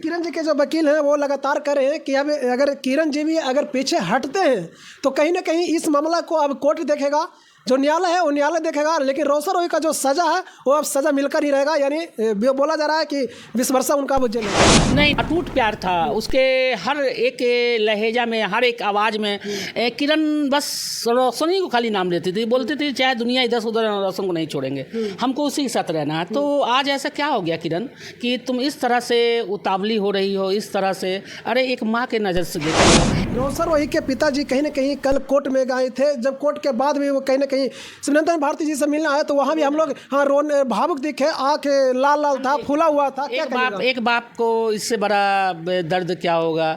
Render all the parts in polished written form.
किरण जी के जो वकील हैं वो लगातार कह रहे हैं कि अब अगर किरण जी भी अगर पीछे हटते हैं तो कहीं ना कहीं इस मामला को अब कोर्ट देखेगा, जो न्यायालय है वो न्यायालय देखेगा। लेकिन रोशन रोही का जो सज़ा है वो अब सज़ा मिलकर ही रहेगा, यानी बोला जा रहा है कि 20 वर्ष उनका वो जेल है। नहीं, अटूट प्यार था उसके हर एक लहजा में, हर एक आवाज़ में। किरण बस रोशन ही को खाली नाम लेती थी, बोलती थी चाहे दुनिया इधर से उधर रोशन को नहीं छोड़ेंगे, हमको उसी के साथ रहना है। तो आज ऐसा क्या हो गया किरण कि तुम इस तरह से उतावली हो रही हो, इस तरह से? अरे एक माँ के नज़र से देखो। रोशन रोही के पिताजी कहीं ना कहीं कल कोर्ट में गए थे, जब कोर्ट के बाद भी वो कहीं ना कहीं सिमरन भारती जी से मिलना है तो वहाँ भी हम लोग रोने भावुक दिखे, आँख लाल लाल था, फूला हुआ था। एक बाप को इससे बड़ा दर्द क्या होगा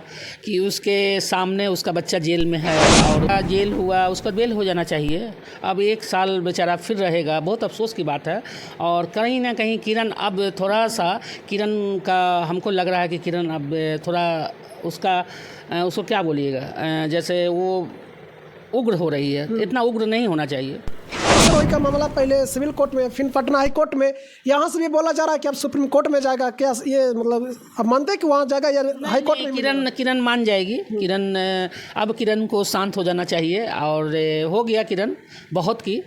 कि उसके सामने उसका बच्चा जेल में है और जेल हुआ, उसका बेल हो जाना चाहिए। अब 1 साल बेचारा फिर रहेगा, बहुत अफसोस की बात है। और कहीं ना कहीं किरण अब थोड़ा सा, किरण का हमको लग रहा है कि किरण अब थोड़ा उसको क्या बोलिएगा, जैसे वो उग्र हो रही है। इतना उग्र नहीं होना चाहिए। रोही का मामला पहले सिविल कोर्ट में, फिर पटना हाई कोर्ट में, यहाँ से भी बोला जा रहा है कि अब सुप्रीम कोर्ट में जाएगा। क्या ये मतलब अब मानते हैं कि वहाँ जाएगा या हाई कोर्ट में? किरण मान जाएगी। अब किरण को शांत हो जाना चाहिए और हो गया किरण बहुत की।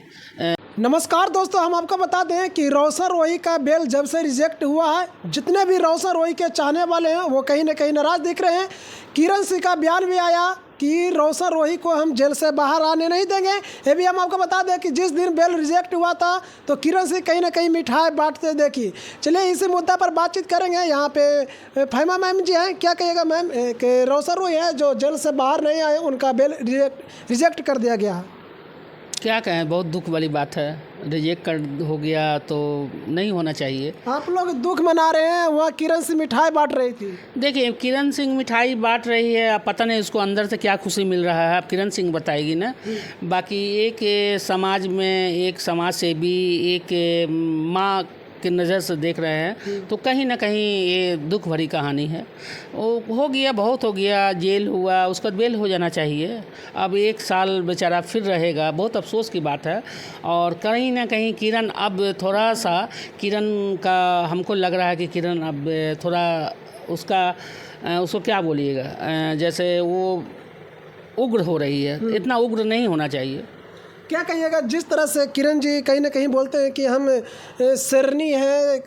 नमस्कार दोस्तों, हम आपको बता दें कि रोशन रोही का बेल जब से रिजेक्ट हुआ है, जितने भी रोशन रोही के चाहने वाले हैं वो कहीं ना कहीं नाराज़ दिख रहे हैं। किरण सिंह का बयान भी आया कि रोशन रोही को हम जेल से बाहर आने नहीं देंगे। ये भी हम आपको बता दें कि जिस दिन बेल रिजेक्ट हुआ था तो किरण सिंह कहीं ना कहीं मिठाई बांटते देखी। चलिए इसी मुद्दा पर बातचीत करेंगे। यहाँ पे फहीमा मैम जी हैं, क्या कहिएगा मैम कि रोशन रोही है जो जेल से बाहर नहीं आए, उनका बेल रिजेक्ट कर दिया गया? क्या कहें, बहुत दुख वाली बात है। रिजेक्ट कर हो गया तो नहीं होना चाहिए। आप लोग दुख मना रहे हैं, वहाँ किरण सिंह मिठाई बांट रही थी। देखिए, किरण सिंह मिठाई बांट रही है, अब पता नहीं उसको अंदर से क्या खुशी मिल रहा है, अब किरण सिंह बताएगी ना। बाकी एक समाज में एक समाज सेवी, एक माँ के नज़र से देख रहे हैं तो कहीं ना कहीं ये दुख भरी कहानी है। वो हो गया, बहुत हो गया, जेल हुआ, उसका बेल हो जाना चाहिए। अब 1 साल बेचारा फिर रहेगा, बहुत अफसोस की बात है। और कहीं ना कहीं किरण अब थोड़ा सा, किरण का हमको लग रहा है कि किरण अब थोड़ा उसको क्या बोलिएगा, जैसे वो उग्र हो रही है। इतना उग्र नहीं होना चाहिए। क्या कहिएगा, जिस तरह से किरण जी कहीं ना कहीं बोलते हैं कि हम शेरनी है,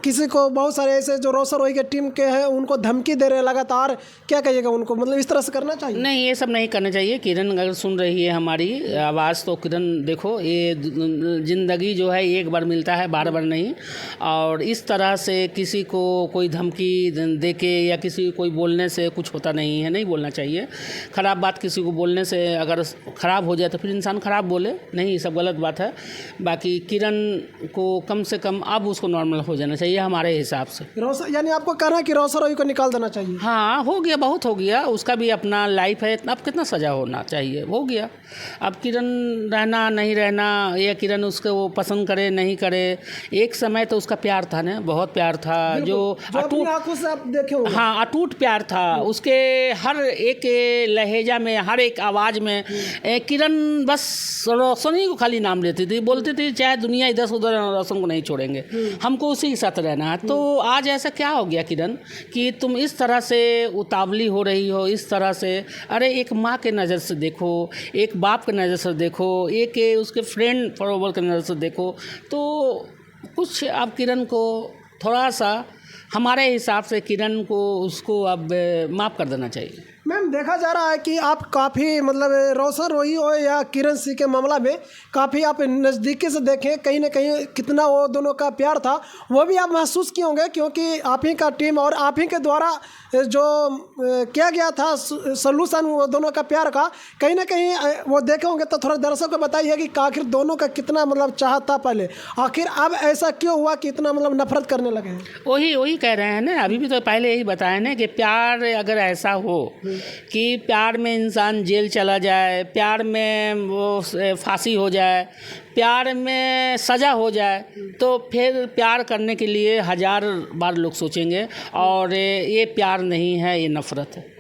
किसी को बहुत सारे ऐसे जो रोशन रोही के टीम के हैं उनको धमकी दे रहे हैं लगातार, क्या कहिएगा उनको, मतलब इस तरह से करना चाहिए? नहीं, ये सब नहीं करना चाहिए। किरण अगर सुन रही है हमारी आवाज़ तो किरण देखो, ये ज़िंदगी जो है एक बार मिलता है, बार बार नहीं। और इस तरह से किसी को कोई धमकी दे के या किसी कोई बोलने से कुछ होता नहीं है, नहीं बोलना चाहिए। ख़राब बात किसी को बोलने से अगर ख़राब हो जाए तो फिर इंसान ख़राब बोले, नहीं, ये सब गलत बात है। बाकी किरण को कम से कम अब उसको नॉर्मल हो जाना चाहिए हमारे हिसाब से। यानी आपको कहना है कि रोशन रोही को निकाल देना चाहिए? हाँ, हो गया, बहुत हो गया, उसका भी अपना लाइफ है, अब कितना सज़ा होना चाहिए, हो गया। अब किरण रहना नहीं रहना, या किरण उसको वो पसंद करे नहीं करे, एक समय तो उसका प्यार था ना, बहुत प्यार था, जो अटूट आंखों से आप देखे होंगे। हाँ, अटूट प्यार था उसके हर एक लहजा में, हर एक आवाज़ में। किरण बस रोशन ही को खाली नाम लेती थी, बोलती थी चाहे दुनिया इधर से उधर रोशन को नहीं छोड़ेंगे, हमको उसी के साथ रहना है। तो आज ऐसा क्या हो गया किरण कि तुम इस तरह से उतावली हो रही हो, इस तरह से? अरे एक माँ के नज़र से देखो, एक बाप के नज़र से देखो, एक उसके फ्रेंड फॉलोवर के नज़र से देखो। तो कुछ अब किरण को थोड़ा सा हमारे हिसाब से किरण को उसको अब माफ़ कर देना चाहिए। मैम, देखा जा रहा है कि आप काफ़ी मतलब रोशन रोही हो या किरण सिंह के मामला में काफ़ी आप नज़दीकी से देखें, कहीं ना कहीं कितना वो दोनों का प्यार था वो भी आप महसूस किए होंगे, क्योंकि आप ही का टीम और आप ही के द्वारा जो किया गया था सलूशन वो दोनों का प्यार का, कहीं ना कहीं वो देखे होंगे। तो थोड़ा दर्शकों को बताइए कि आखिर दोनों का कितना मतलब चाहत था पहले, आखिर अब ऐसा क्यों हुआ कि इतना मतलब नफरत करने लगे हैं? वही कह रहे हैं ना, अभी भी तो पहले यही बताया ना कि प्यार अगर ऐसा हो कि प्यार में इंसान जेल चला जाए, प्यार में वो फांसी हो जाए, प्यार में सज़ा हो जाए, तो फिर प्यार करने के लिए 1000 बार लोग सोचेंगे। और ये प्यार नहीं है, ये नफ़रत है।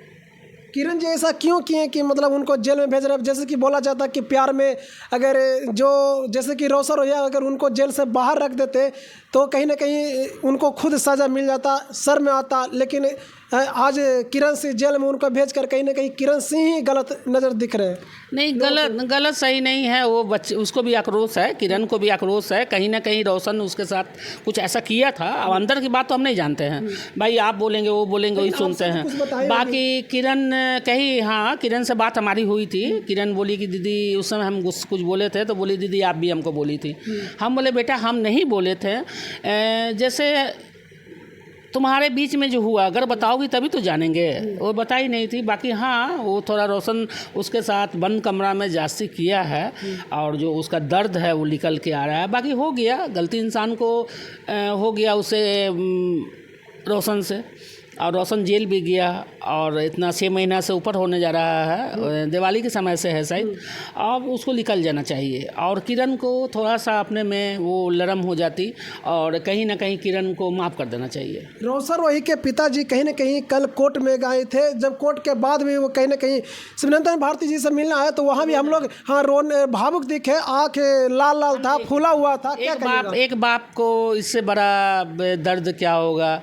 किरण जी ऐसा क्यों किए कि मतलब उनको जेल में भेज रहे हैं? जैसे कि बोला जाता है कि प्यार में अगर जो जैसे कि रोशन रोही अगर उनको जेल से बाहर रख देते तो कहीं ना कहीं उनको खुद सज़ा मिल जाता, सर में आता। लेकिन आज किरण सिंह जेल में उनको भेजकर कहीं ना कहीं किरण सिंह ही गलत नज़र दिख रहे हैं। नहीं, गलत सही नहीं है। वो बच्चे, उसको भी आक्रोश है, किरण को भी आक्रोश है। कहीं ना कहीं रोशन उसके साथ कुछ ऐसा किया था। अब अंदर की बात तो हम नहीं जानते हैं भाई, आप बोलेंगे वो बोलेंगे वही सुनते हैं। बाकी किरण कही, हाँ किरण से बात हमारी हुई थी। किरण बोली कि दीदी, उस समय हम कुछ बोले थे तो बोली दीदी आप भी हमको बोली थी। हम बोले बेटा हम नहीं बोले थे, जैसे तुम्हारे बीच में जो हुआ अगर बताओगी तभी तो जानेंगे। वो बताई नहीं थी। बाकी हाँ, वो थोड़ा रोशन उसके साथ बंद कमरा में जास्ती किया है और जो उसका दर्द है वो निकल के आ रहा है। बाकी हो गया, गलती इंसान को हो गया उसे, रोशन से। और रोशन जेल भी गया और इतना 6 महीना से ऊपर होने जा रहा है, दिवाली के समय से है शायद। अब उसको निकल जाना चाहिए और किरण को थोड़ा सा अपने में वो नरम हो जाती और कहीं ना कहीं किरण को माफ़ कर देना चाहिए। रोशन रोही के पिताजी कहीं ना कहीं कल कोर्ट में गए थे। जब कोर्ट के बाद भी वो कहीं ना कहीं शिवनंदन भारती जी से मिलने आए तो वहाँ भी हम लोग हाँ भावुक दिखे, आँख लाल लाल था, फूला हुआ था। एक बाप को इससे बड़ा दर्द क्या होगा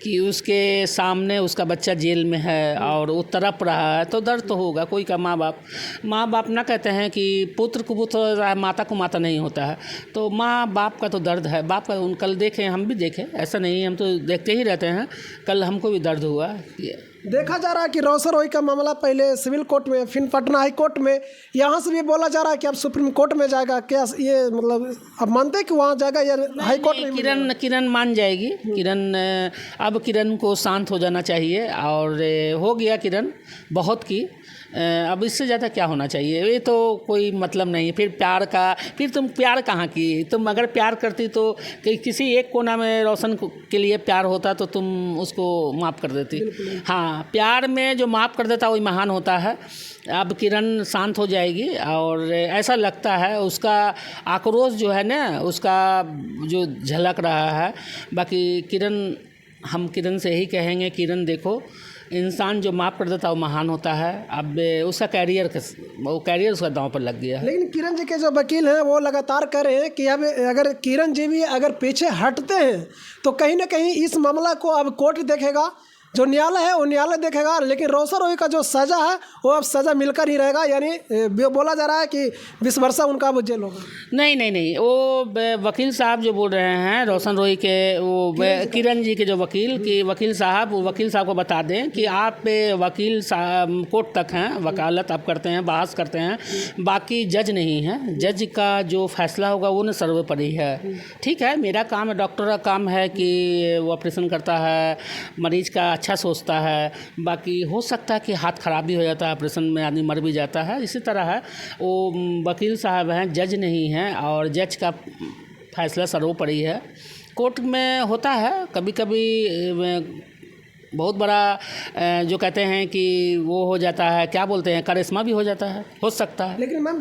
कि उसके सामने उसका बच्चा जेल में है और वो तड़प रहा है, तो दर्द तो होगा। कोई का माँ बाप ना कहते हैं कि पुत्र को पुत्र होता है, माता को माता नहीं होता है। तो माँ बाप का तो दर्द है। बाप का कल देखें, हम भी देखें, ऐसा नहीं, हम तो देखते ही रहते हैं। कल हमको भी दर्द हुआ। देखा जा रहा है कि रोशन रोही का मामला पहले सिविल कोर्ट में, फिर पटना हाई कोर्ट में, यहाँ से भी बोला जा रहा है कि अब सुप्रीम कोर्ट में जाएगा। क्या ये मतलब अब मानते हैं कि वहाँ जाएगा या हाई कोर्ट में? किरण मान जाएगी। अब किरण को शांत हो जाना चाहिए और हो गया किरण बहुत की। अब इससे ज़्यादा क्या होना चाहिए? ये तो कोई मतलब नहीं। फिर तुम प्यार कहाँ की? तुम अगर प्यार करती तो किसी एक कोना में रोशन के लिए प्यार होता तो तुम उसको माफ़ कर देती। हाँ, प्यार में जो माफ़ कर देता वही महान होता है। अब किरण शांत हो जाएगी और ऐसा लगता है उसका आक्रोश जो है ना, उसका जो झलक रहा है। बाकी हम किरण से यही कहेंगे, किरण देखो, इंसान जो माफ़ कर देता है वो महान होता है। अब उसका कैरियर उसका दांव पर लग गया है। लेकिन किरण जी के जो वकील हैं वो लगातार कह रहे हैं कि अब अगर किरण जी भी अगर पीछे हटते हैं तो कहीं ना कहीं इस मामला को अब कोर्ट देखेगा, जो न्यायालय है वो न्यायालय देखेगा। लेकिन रोशन रोही का जो सज़ा है वो अब सज़ा मिलकर ही रहेगा। यानी बोला जा रहा है कि 20 वर्ष उनका वो जेल होगा। नहीं, वो वकील साहब जो बोल रहे हैं रोशन रोही के, वो किरण जी के जो वकील साहब को बता दें कि आप वकील साहब कोर्ट तक हैं, वकालत आप करते हैं, बहस करते हैं। बाकी जज नहीं है। जज का जो फैसला होगा वो न सर्वोपरि है। ठीक है, मेरा काम है, डॉक्टर का काम है कि वो ऑपरेशन करता है, मरीज का अच्छा सोचता है। बाकी हो सकता है कि हाथ खराब भी हो जाता है, ऑपरेशन में आदमी मर भी जाता है। इसी तरह है, वो वकील साहब हैं, जज नहीं हैं और जज का फैसला सर्वोपरि है। कोर्ट में होता है कभी कभी बहुत बड़ा जो कहते हैं कि वो हो जाता है, क्या बोलते हैं, करिश्मा भी हो जाता है, हो सकता है। लेकिन मैम